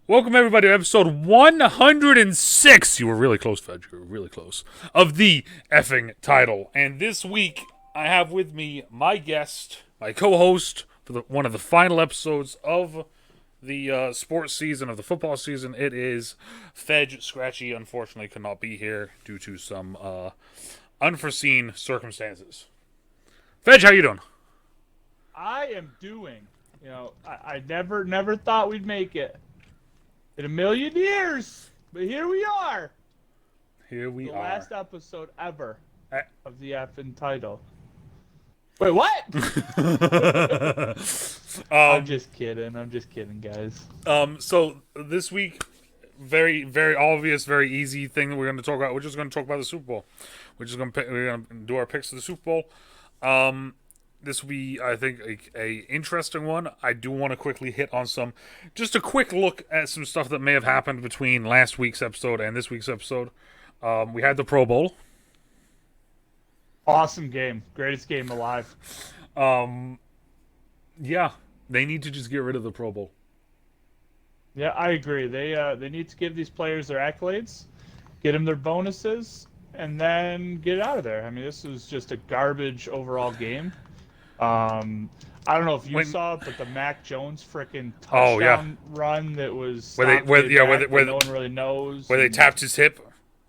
Welcome, everybody, to episode 106. You were really close, Fed. You were really close. Of the effing title. And this week, I have with me my guest, my co-host, for one of the final episodes of the sports season, of the football season. It is Fed. Scratchy, unfortunately, could not be here due to some unforeseen circumstances. Fed, how you doing? I am doing. I never thought we'd make it in a million years, but here we are. Here we the are. Last episode ever of the effing title. Wait, what? I'm just kidding, guys. So this week, very, very obvious, very easy thing that we're going to talk about. We're just going to talk about the Super Bowl. We're going to do our picks for the Super Bowl. This will be, I think, a interesting one. I do want to quickly hit on just a quick look at some stuff that may have happened between last week's episode and this week's episode. We had the Pro Bowl. Awesome game. Greatest game alive. Yeah, they need to just get rid of the Pro Bowl. Yeah, I agree. They need to give these players their accolades, get them their bonuses, and then get out of there. I mean, this was just a garbage overall game. I don't know if you saw it, but the Mac Jones freaking touchdown run that was where no one really knows. Where they tapped his hip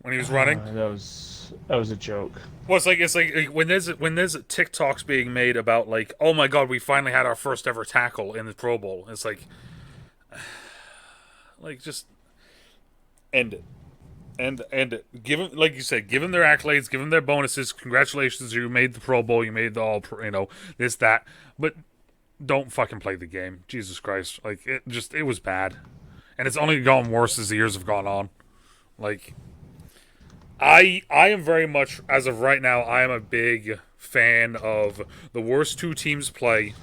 when he was running. That was a joke. Well, it's like when there's TikToks being made about like, oh my god, we finally had our first ever tackle in the Pro Bowl. It's like just end it. And give them, like you said, give them their accolades, give them their bonuses. Congratulations, you made the Pro Bowl, you made the all, this, that. But don't fucking play the game. Jesus Christ. Like, it was bad. And it's only gotten worse as the years have gone on. Like, I am very much, as of right now, I am a big fan of the worst two teams play.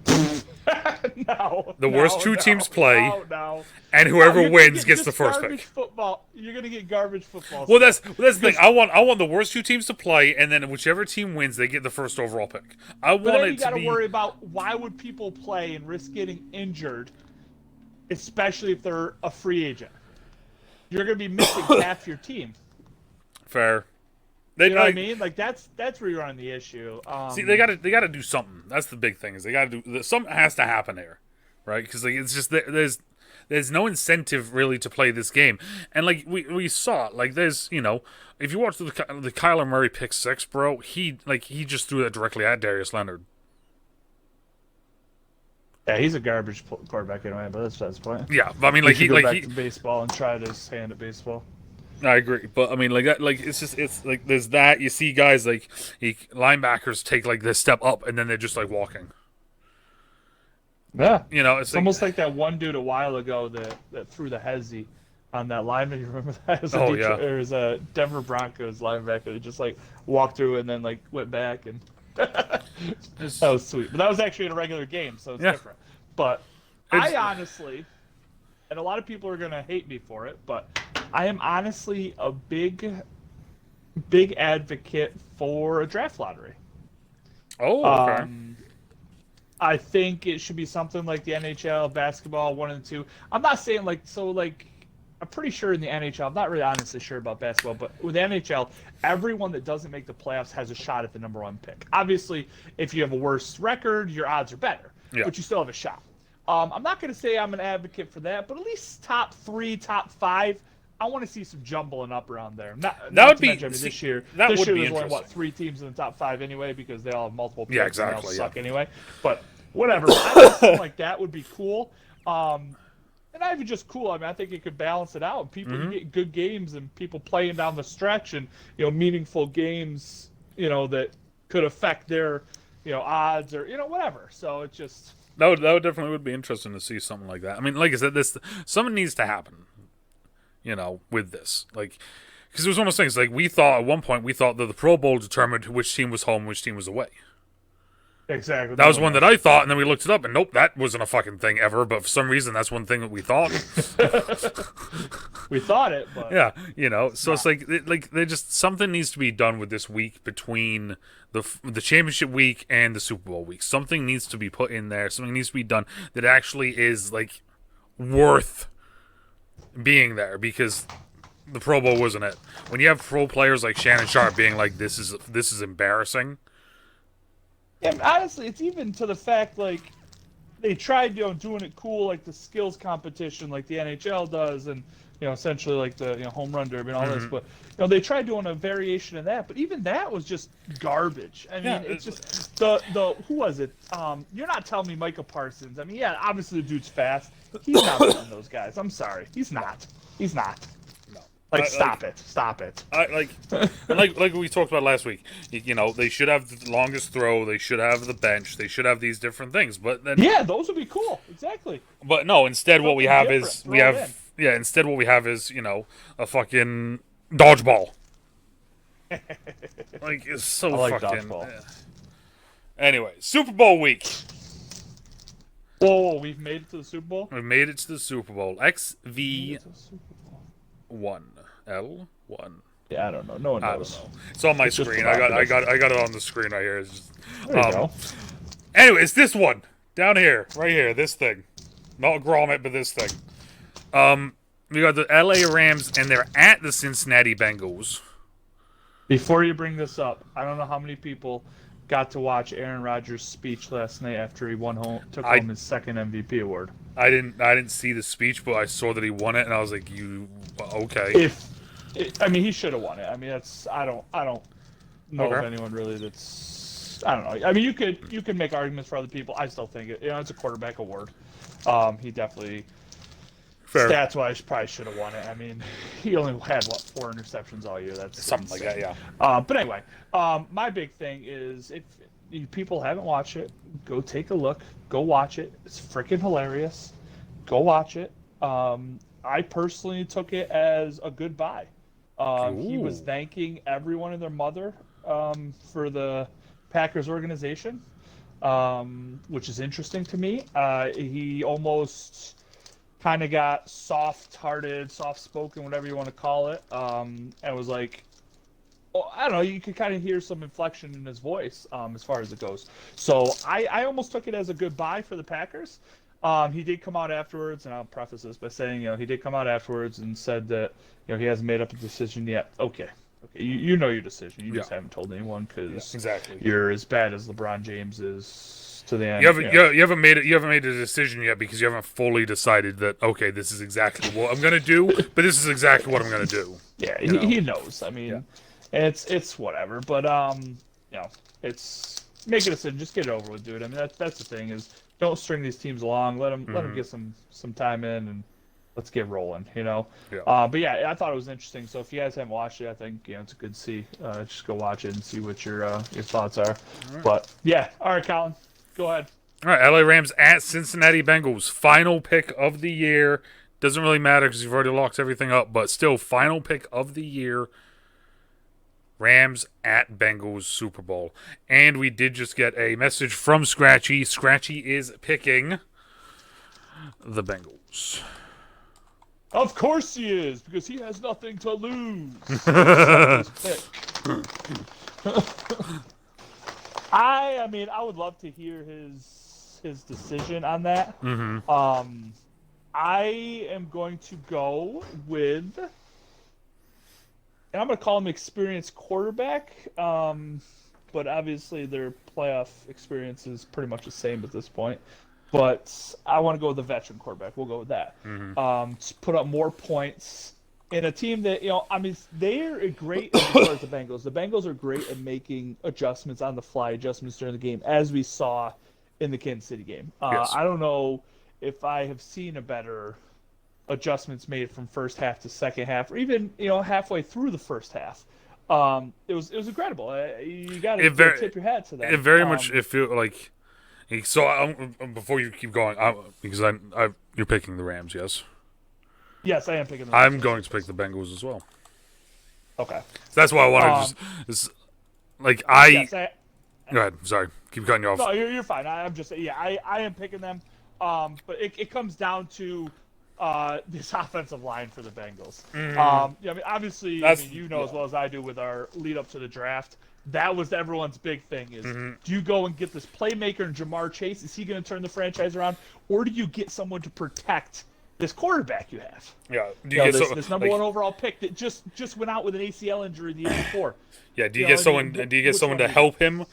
The worst two teams play, and whoever wins gets the first pick. Football. You're gonna get garbage football. Well, that's the thing. I want the worst two teams to play, and then whichever team wins, they get the first overall pick. But then you got to worry about why would people play and risk getting injured, especially if they're a free agent. You're gonna be missing half your team. Fair. You know what I mean? Like that's where you're on the issue. See, they got to do something. That's the big thing. Is they got to do something has to happen here, right? Because like it's just there's no incentive really to play this game, and like we saw, like there's if you watch the Kyler Murray pick six, bro, he just threw that directly at Darius Leonard. Yeah, he's a garbage quarterback anyway, but that's the point. Yeah, but I mean, he go back to baseball and try his hand at baseball. I agree, but I mean, like that, like it's like there's that. You see guys like linebackers take like this step up, and then they're just like walking. Yeah, it's almost like that one dude a while ago that threw the hezzy on that lineman. You remember that? It was a Denver Broncos linebacker that just like walked through and then like went back, and that was sweet. But that was actually in a regular game, so it's different. But I honestly, and a lot of people are gonna hate me for it, but I am honestly a big advocate for a draft lottery. Oh, okay. I think it should be something like the NHL, basketball, 1 and 2. I'm not saying I'm pretty sure in the NHL, I'm not really honestly sure about basketball, but with the NHL, everyone that doesn't make the playoffs has a shot at the number 1 pick. Obviously, if you have a worse record, your odds are better, but you still have a shot. I'm not going to say I'm an advocate for that, but at least top 3, top 5, I want to see some jumbling up around there. That would be this year. This year there's only 3 teams in the top 5 anyway because they all have multiple picks. Yeah, exactly. And they all suck anyway. But whatever. I think something like that would be cool. And not even just cool. I mean, I think it could balance it out. People can get good games and people playing down the stretch and meaningful games. That could affect their odds or whatever. So it just that would definitely be interesting to see something like that. I mean, like I said, something needs to happen. With this, like, because it was one of those things. Like we thought at one point, that the Pro Bowl determined which team was home, which team was away. Exactly. That was one that I thought, and then we looked it up, and nope, that wasn't a fucking thing ever. But for some reason, that's one thing that we thought. We thought it, but yeah, So it's like they just something needs to be done with this week between the championship week and the Super Bowl week. Something needs to be put in there. Something needs to be done that actually is like worth being there because the Pro Bowl wasn't it. When you have pro players like Shannon Sharp being like, this is embarrassing. Yeah, honestly, it's even to the fact like they tried, doing it cool like the skills competition, like the NHL does, and essentially like the home run derby and all this. But they tried doing a variation of that, but even that was just garbage. I mean, it's just the who was it? You're not telling me Micah Parsons. I mean, yeah, obviously the dude's fast. He's not beating those guys. I'm sorry, he's not. He's not. Like, stop it. Like we talked about last week. They should have the longest throw. They should have the bench. They should have these different things. But then, yeah, those would be cool. Exactly. But no. Instead, what we have is Instead, what we have is a fucking dodgeball. Like it's so I like fucking. dodgeball. Yeah. Anyway, Super Bowl week. Whoa, we've made it to the Super Bowl. We made it to the Super Bowl. XV1. L1. Yeah, I don't know. No one knows. I don't know. It's on my screen. I got it on the screen right here. It's just, there you go. Anyway, it's this one down here, right here. This thing, not Gromit, but this thing. We got the LA Rams, and they're at the Cincinnati Bengals. Before you bring this up, I don't know how many people got to watch Aaron Rodgers' speech last night after he took home his second MVP award. I didn't see the speech, but I saw that he won it, and I was like, okay. I mean, he should have won it. I mean, I don't know of anyone really that's. I don't know. I mean, you could make arguments for other people. I still think it's a quarterback award. He definitely. Fair. Stats wise, probably should have won it. I mean, he only had 4 interceptions all year. That's something insane. Like that, yeah. But anyway, my big thing is if people haven't watched it, go take a look. Go watch it. It's freaking hilarious. Go watch it. I personally took it as a goodbye. He was thanking everyone and their mother for the Packers organization, which is interesting to me. He almost kind of got soft-hearted, soft-spoken, whatever you want to call it, and was like, I don't know, you could kind of hear some inflection in his voice as far as it goes. So I almost took it as a goodbye for the Packers. He did come out afterwards, and I'll preface this by saying, he did come out afterwards and said that, he hasn't made up a decision yet. Okay, you know your decision. You just haven't told anyone because exactly. You're as bad as LeBron James is. To the end. You haven't made a decision yet because you haven't fully decided that this is exactly what I'm gonna do, but this is exactly what I'm gonna do. Yeah, he knows. I mean, it's whatever. But it's make a decision. Just get it over with, dude. I mean, that's the thing is don't string these teams along. Let them get some time in and let's get rolling. Yeah. But yeah, I thought it was interesting. So if you guys haven't watched it, I think it's a good see. Just go watch it and see what your thoughts are. Right. But yeah, all right, Colin. Go ahead. All right, LA Rams at Cincinnati Bengals. Final pick of the year. Doesn't really matter because you've already locked everything up, but still, final pick of the year. Rams at Bengals Super Bowl. And we did just get a message from Scratchy. Scratchy is picking the Bengals. Of course he is, because he has nothing to lose. I mean, I would love to hear his decision on that. Mm-hmm. I am going to go with, and I'm going to call him experienced quarterback, but obviously their playoff experience is pretty much the same at this point. But I want to go with the veteran quarterback. We'll go with that. Mm-hmm. To put up more points. In a team that, I mean, they're great as far as the Bengals. The Bengals are great at making adjustments on the fly, adjustments during the game, as we saw in the Kansas City game. Yes. I don't know if I have seen a better adjustments made from first half to second half, or even, halfway through the first half. It was incredible. You got to tip your hat to that. It very much, it feels like, so before you keep going, because you're picking the Rams, yes? Yes, I am picking the Rams. I'm going to pick the Bengals as well. Okay. So that's why I want to Yes, Go ahead. Sorry. Keep cutting you off. No, you're fine. I'm just saying, I am picking them. But it comes down to this offensive line for the Bengals. Mm-hmm. I mean, obviously, as well as I do with our lead up to the draft, that was everyone's big thing is, do you go and get this playmaker in Jamar Chase? Is he going to turn the franchise around? Or do you get someone to protect this quarterback you have. Yeah. Do You you know, get so this number like? one overall pick that just went out with an ACL injury the year before. Yeah. Do you You get know, I someone? mean, Do you get which someone one to do you get? help him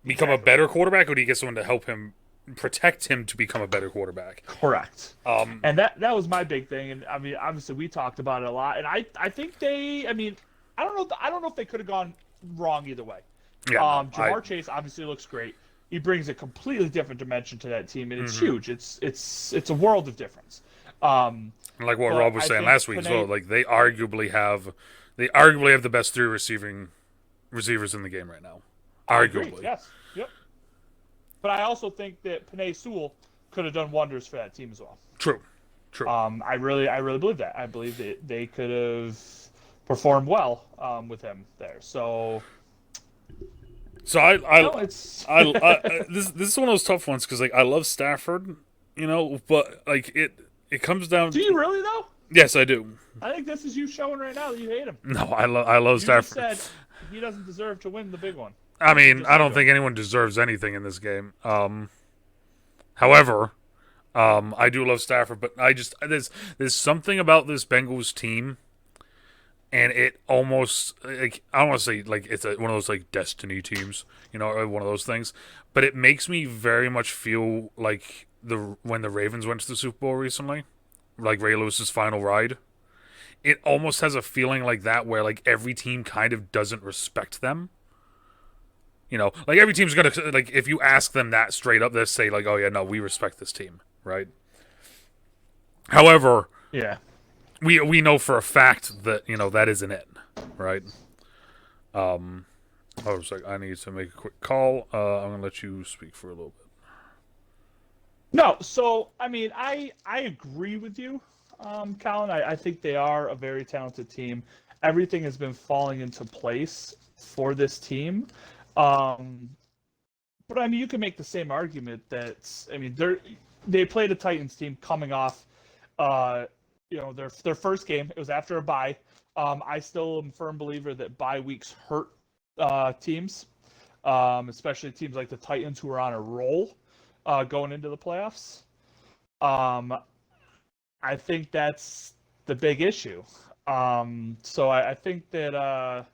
become a Exactly. better quarterback, or do you get someone to help him protect him to become a better quarterback? Correct. Um. And that was my big thing. And I mean, obviously we talked about it a lot. And I think they. I mean, I don't know if they could have gone wrong either way. Yeah. No. Jamar Chase obviously looks great. He brings a completely different dimension to that team, and it's huge. It's a world of difference. Like what But Rob was I saying think last week as well. Panay. Like they arguably have the best three receivers in the game right now. I agree. Arguably. Yes. Yep. But I also think that Panay Sewell could have done wonders for that team as well. True. True. I really believe that. I believe that they could have performed well with him there. So So I, no, it's this is one of those tough ones because like I love Stafford, but like it comes down. Do you really though? Yes, I do. I think this is you showing right now that you hate him. No, I love You just Stafford. said he doesn't deserve to win the big one. I That's what you mean, just I said don't to think him. anyone deserves anything in this game. However, I do love Stafford, but there's something about this Bengals team, and it almost like I don't want to say like it's one of those like destiny teams, or one of those things, but it makes me very much feel like when the Ravens went to the Super Bowl recently, like Ray Lewis's final ride. It almost has a feeling like that where like every team kind of doesn't respect them. Like every team's gonna like if you ask them that straight up, they'll say like, "Oh yeah, no, we respect this team," right? However, Yeah. we know for a fact that that isn't it, right? I was like, I need to make a quick call. I'm gonna let you speak for a little bit. No, so I mean, I agree with you, Colin. I think they are a very talented team. Everything has been falling into place for this team. Um, but I mean, you can make the same argument that I mean they played a Titans team coming off, uh, their first game. It was after a bye. I still am a firm believer that bye weeks hurt teams, especially teams like the Titans who are on a roll going into the playoffs. Um, I think that's the big issue. So I think that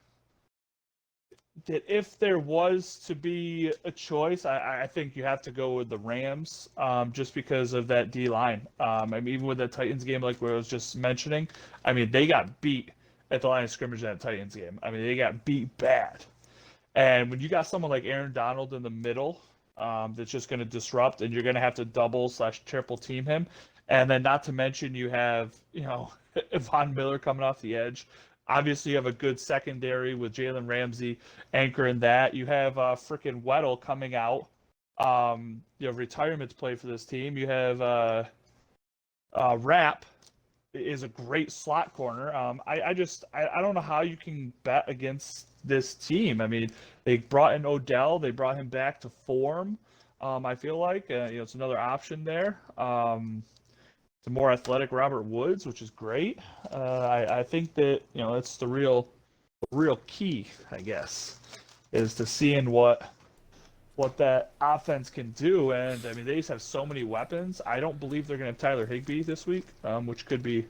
if there was to be a choice, I think you have to go with the Rams, just because of that D line. I mean, even with the Titans game, like where I was just mentioning, I mean, they got beat at the line of scrimmage in that Titans game. I mean, they got beat bad. And when you got someone like Aaron Donald in the middle, that's just going to disrupt, and you're going to have to double/triple team him, and then not to mention you have Von Miller coming off the edge. Obviously, you have a good secondary with Jalen Ramsey anchoring that. You have freaking Weddle coming out. You have retirement to play for this team. You have Rapp is a great slot corner. I don't know how you can bet against this team. I mean, they brought in Odell. They brought him back to form. I feel like it's another option there. The more athletic Robert Woods, which is great. I think that it's the real key, I guess, is to seeing what that offense can do. And I mean, they just have so many weapons. I don't believe they're going to have Tyler Higbee this week, which could be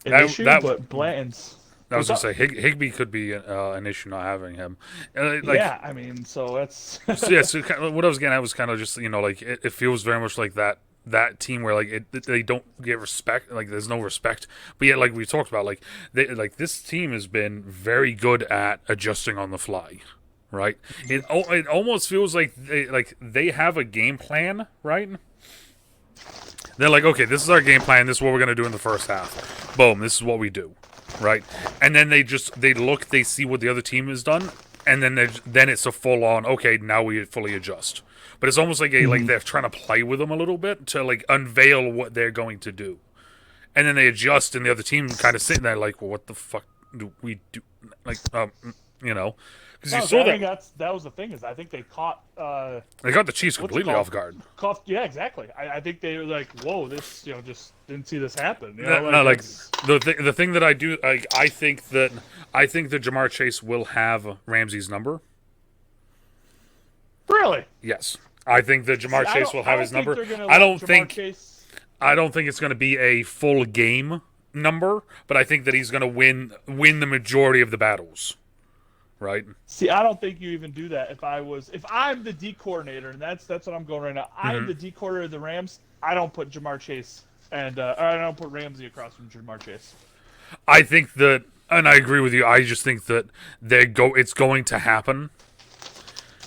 an issue. But Blanton's. I was gonna say Higbee could be an issue not having him. Yeah, I mean, so that's So what I was getting at was kind of just like it feels very much like that team where like they don't get respect, like there's no respect, but yet like we talked about, like this team has been very good at adjusting on the fly, right? It almost feels like they have a game plan, right? They're like, okay, this is our game plan. This is what we're gonna do in the first half. Boom, this is what we do, right? And then they see what the other team has done, and then it's a full on. Okay, now we fully adjust. But it's almost like like they're trying to play with them a little bit to like unveil what they're going to do, and then they adjust, and the other team kind of sitting there like, well, what the fuck do we do? Like, because you saw that was the thing, is I think they caught the Chiefs completely off guard. Yeah, exactly. I think they were like, whoa, this just didn't see this happen. The thing that I do, I think that Jamar Chase will have Ramsey's number. Really? Yes. I think that Jamar Chase will have his number. I don't think Chase I don't think it's going to be a full game number, but I think that he's going to win the majority of the battles. Right? See, I don't think you even do that. If I'm the D coordinator, and that's what I'm going right now. I am the D coordinator of the Rams. I don't put Jamar Chase I don't put Ramsey across from Jamar Chase. I think that, and I agree with you. I just think that it's going to happen.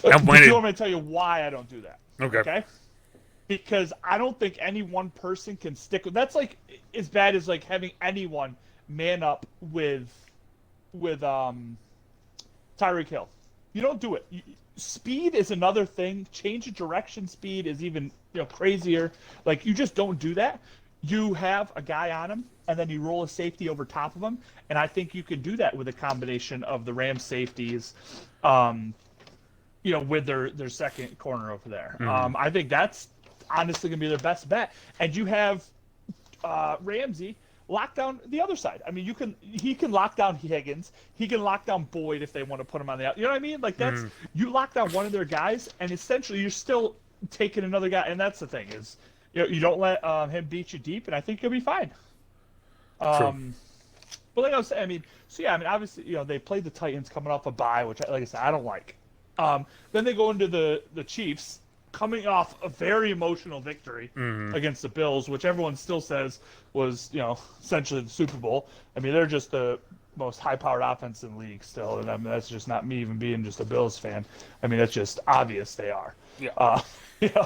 And when you want me to tell you why I don't do that? Okay. Because I don't think any one person can stick with. That's like as bad as like having anyone man up with Tyreek Hill. You don't do it. Speed is another thing. Change of direction speed is even crazier. Like you just don't do that. You have a guy on him, and then you roll a safety over top of him, and I think you could do that with a combination of the Rams safeties, with their second corner over there. I think that's honestly gonna be their best bet. And you have Ramsey lock down the other side. I mean, he can lock down Higgins. He can lock down Boyd if they want to put him on the out. You know what I mean? Like that's you lock down one of their guys, and essentially you're still taking another guy. And that's the thing is, you don't let him beat you deep, and I think you'll be fine. But like I was saying, obviously, they played the Titans coming off a bye, which, like I said, I don't like. Then they go into the Chiefs, coming off a very emotional victory against the Bills, which everyone still says was, essentially the Super Bowl. I mean, they're just the most high-powered offense in the league still, and I mean, that's just not me even being just a Bills fan. I mean, that's just obvious they are. Yeah.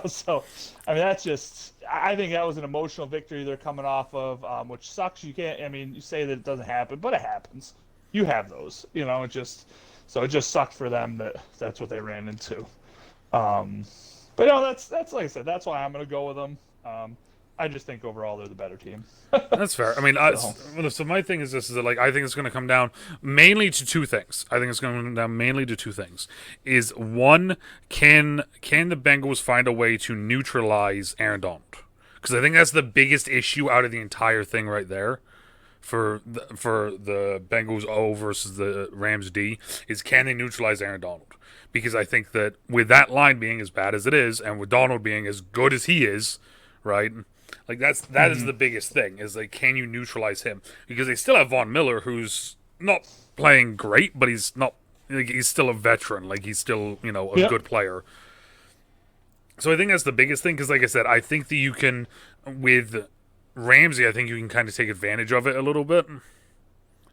So, I mean, that's just – I think that was an emotional victory they're coming off of, which sucks. You can't – I mean, you say that it doesn't happen, but it happens. You have those. It just – so it just sucked for them that that's what they ran into. But that's like I said, that's why I'm going to go with them. I just think overall they're the better team. That's fair. I mean, so my thing is this: is that like I think it's going to come down mainly to two things. I think it's going to come down mainly to two things. Is one, can the Bengals find a way to neutralize Aaron Donald? Because I think that's the biggest issue out of the entire thing right there. For the Bengals O versus the Rams D is, can they neutralize Aaron Donald? Because I think that with that line being as bad as it is, and with Donald being as good as he is, right? Like that is the biggest thing, is like, can you neutralize him? Because they still have Von Miller, who's not playing great, but he's not, like, he's still a veteran, like he's still a good player. So I think that's the biggest thing, because like I said, I think that you can, with Ramsey, I think you can kind of take advantage of it a little bit.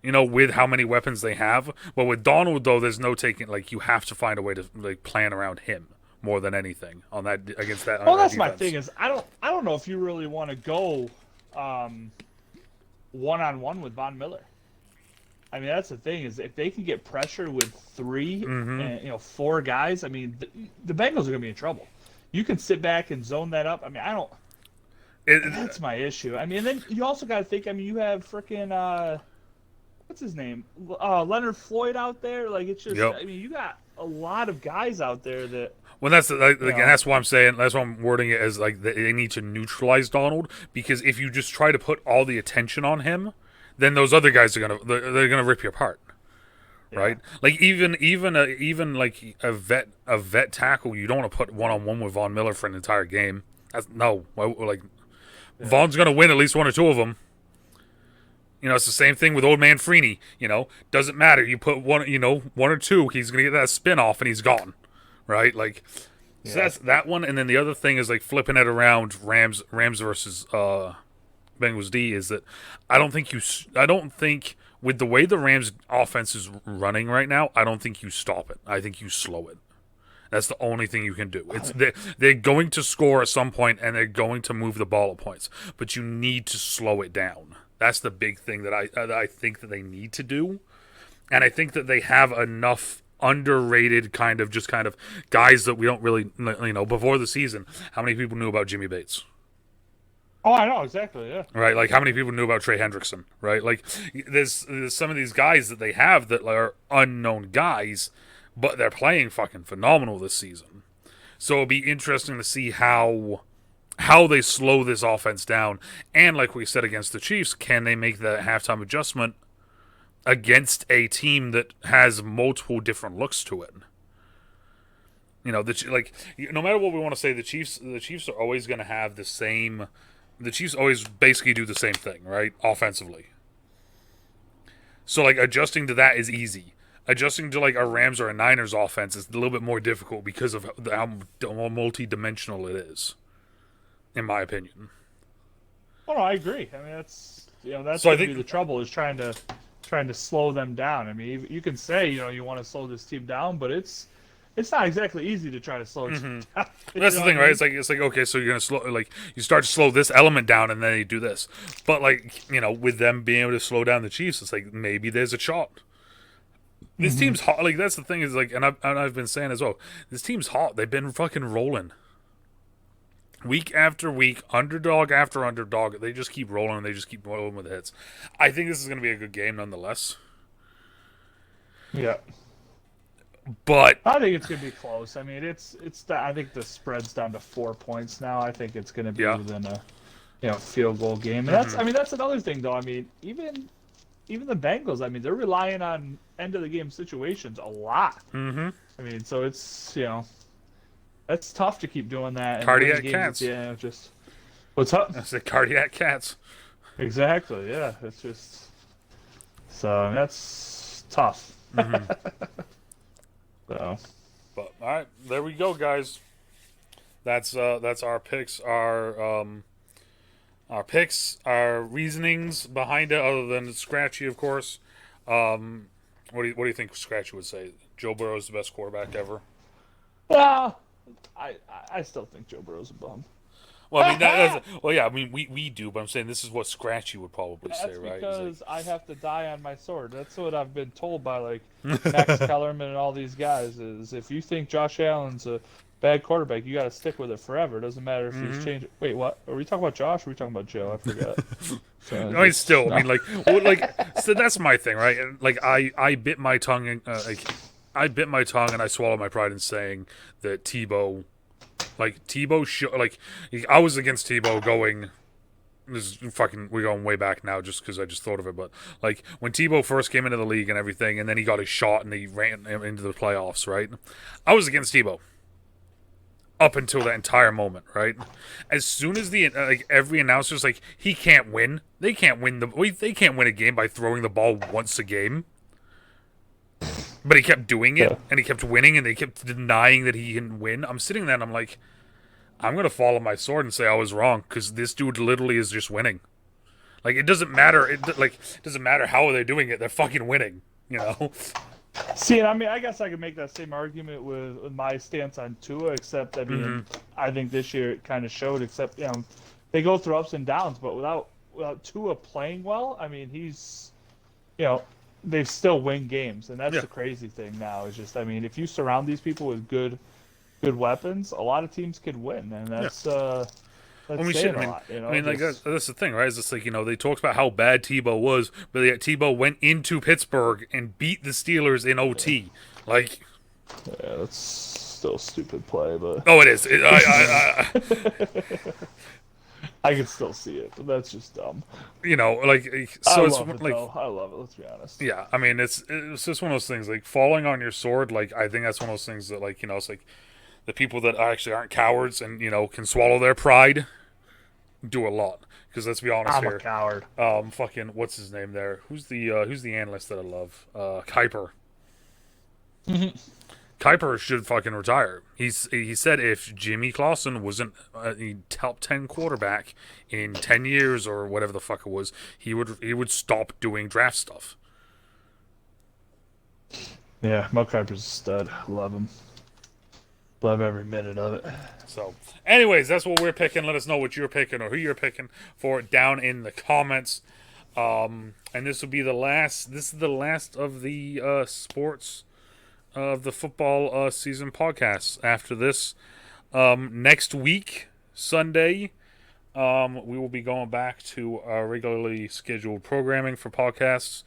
With how many weapons they have. But with Donald, though, there's no taking, like, you have to find a way to like plan around him more than anything on that against that. Well, that's my thing is I don't know if you really want to go one-on-one with Von Miller. I mean, that's the thing is if they can get pressure with three and four guys, I mean, the Bengals are going to be in trouble. You can sit back and zone that up. I mean, that's my issue. I mean, and then you also got to think. I mean, you have freaking what's his name, Leonard Floyd out there. Like it's just. Yep. I mean, you got a lot of guys out there that. Well, that's that's why I'm saying. That's why I'm wording it as like they need to neutralize Donald, because if you just try to put all the attention on him, then those other guys they're gonna rip you apart. Yeah. Right, like even like a vet tackle, you don't want to put one-on-one with Von Miller for an entire game. Von's gonna win at least one or two of them. It's the same thing with old man Freeney. Doesn't matter. You put one or two, he's gonna get that spin off and he's gone, right? Like, so that's that one. And then the other thing is like flipping it around, Rams versus Bengals D, is that I don't think with the way the Rams offense is running right now, I don't think you stop it. I think you slow it. That's the only thing you can do. They're going to score at some point, and they're going to move the ball at points, but you need to slow it down. That's the big thing that I think that they need to do, and I think that they have enough underrated kind of guys that we don't really before the season. How many people knew about Jimmy Bates? Oh, I know exactly. Yeah. Right. Like how many people knew about Trey Hendrickson? Right. Like there's some of these guys that they have that are unknown guys, but they're playing fucking phenomenal this season. So it'll be interesting to see how they slow this offense down. And like we said against the Chiefs, can they make the halftime adjustment against a team that has multiple different looks to it? No matter what we want to say, the Chiefs are always going to have the same the Chiefs always basically do the same thing, right? Offensively. So like adjusting to that is easy. Adjusting to like a Rams or a Niners offense is a little bit more difficult because of how multi-dimensional it is, in my opinion. Oh, no, I agree. I mean, that's So I going to be think the trouble is trying to slow them down. I mean, you can say you want to slow this team down, but it's not exactly easy to try to slow it down. that's the thing, right? It's like okay, so you're gonna slow, like you start to slow this element down, and then you do this. But like with them being able to slow down the Chiefs, it's like maybe there's a shot. This team's hot. Like that's the thing is like, and I've been saying as well. This team's hot. They've been fucking rolling. Week after week, underdog after underdog, they just keep rolling. They just keep rolling with hits. I think this is going to be a good game, nonetheless. Yeah, But I think it's going to be close. I mean, I think the spread's down to 4 points now. I think it's going to be within a field goal game. And that's another thing though. I mean, even the Bengals. I mean, they're relying on end of the game situations a lot. mm-hmm. I mean, so it's that's tough to keep doing that. And Cardiac games, cats. Yeah, just what's up? I said cardiac cats. Exactly. Yeah, it's just so that's tough. Mm-hmm. So, But all right, there we go, guys. That's our picks. Our picks, our reasonings behind it, other than scratchy, of course. What do you think Scratchy would say? Joe Burrow's the best quarterback ever. well, I still think Joe Burrow's a bum. Well, I mean, yeah, I mean, we do, but I'm saying this is what Scratchy would probably say, That's right? because I have to die on my sword. That's what I've been told by like Max Kellerman and all these guys. Is if you think Josh Allen's a bad quarterback, you got to stick with it forever. It doesn't matter if he's changed. Wait, what? Are we talking about Josh? Or are we talking about Joe? I forgot. So, I mean, still, I mean, so that's my thing, right? Like, I bit my tongue, I bit my tongue, and I swallowed my pride in saying that Tebow, I was against Tebow going. This is fucking, we're going way back now just because I just thought of it, but like when Tebow first came into the league and everything, and then he got his shot and he ran into the playoffs, right? I was against Tebow up until that entire moment, right? As soon as every announcer's like, he can't win. They can't win a game by throwing the ball once a game. But he kept doing it, and he kept winning, and they kept denying that he can win. I'm sitting there, and I'm like, I'm gonna fall on my sword and say I was wrong because this dude literally is just winning. Like it doesn't matter. It doesn't matter how they're doing it. They're fucking winning. See, I mean, I guess I could make that same argument with my stance on Tua, except I mean, I think this year it kind of showed. Except they go through ups and downs, but without Tua playing well, I mean, he's they still win games, and that's the crazy thing now. Is just I mean, if you surround these people with good weapons, a lot of teams could win, and that's saying a lot. I mean, like that's the thing, right? Is it's like they talked about how bad Tebow was, but yet Tebow went into Pittsburgh and beat the Steelers in OT. Like, yeah, that's still a stupid play, but it is. I can still see it, but that's just dumb. So I it's love it, like though. I love it. Let's be honest. yeah. I mean, it's just one of those things like falling on your sword. Like I think that's one of those things that it's like. The people that actually aren't cowards and can swallow their pride do a lot. Because let's be honest I'm here, a coward. Fucking what's his name there? Who's the analyst that I love? Kuiper. Kuiper should fucking retire. He said if Jimmy Clausen wasn't a top 10 quarterback in 10 years or whatever the fuck it was, he would stop doing draft stuff. Yeah, Mel Kiper's a stud. Love him. Love every minute of it. So, anyways, that's what we're picking. Let us know what you're picking or who you're picking for it down in the comments. And this will be the last. This is the last of the sports of the football season podcasts. After this, next week, Sunday, we will be going back to our regularly scheduled programming for podcasts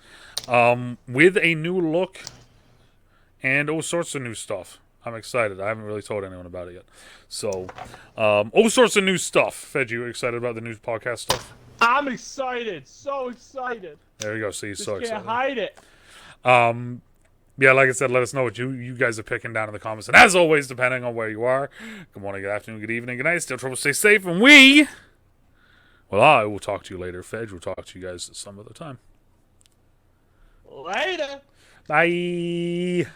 with a new look and all sorts of new stuff. I'm excited. I haven't really told anyone about it yet. So, all sorts of new stuff. Fed, you excited about the new podcast stuff? I'm excited. So excited. There you go. See, so excited. Can't hide it. Yeah, like I said, let us know what you guys are picking down in the comments. And as always, depending on where you are, good morning, good afternoon, good evening, good night. Still trouble, stay safe, and we Well, I will talk to you later. Fedge will talk to you guys some other time. Later. Bye.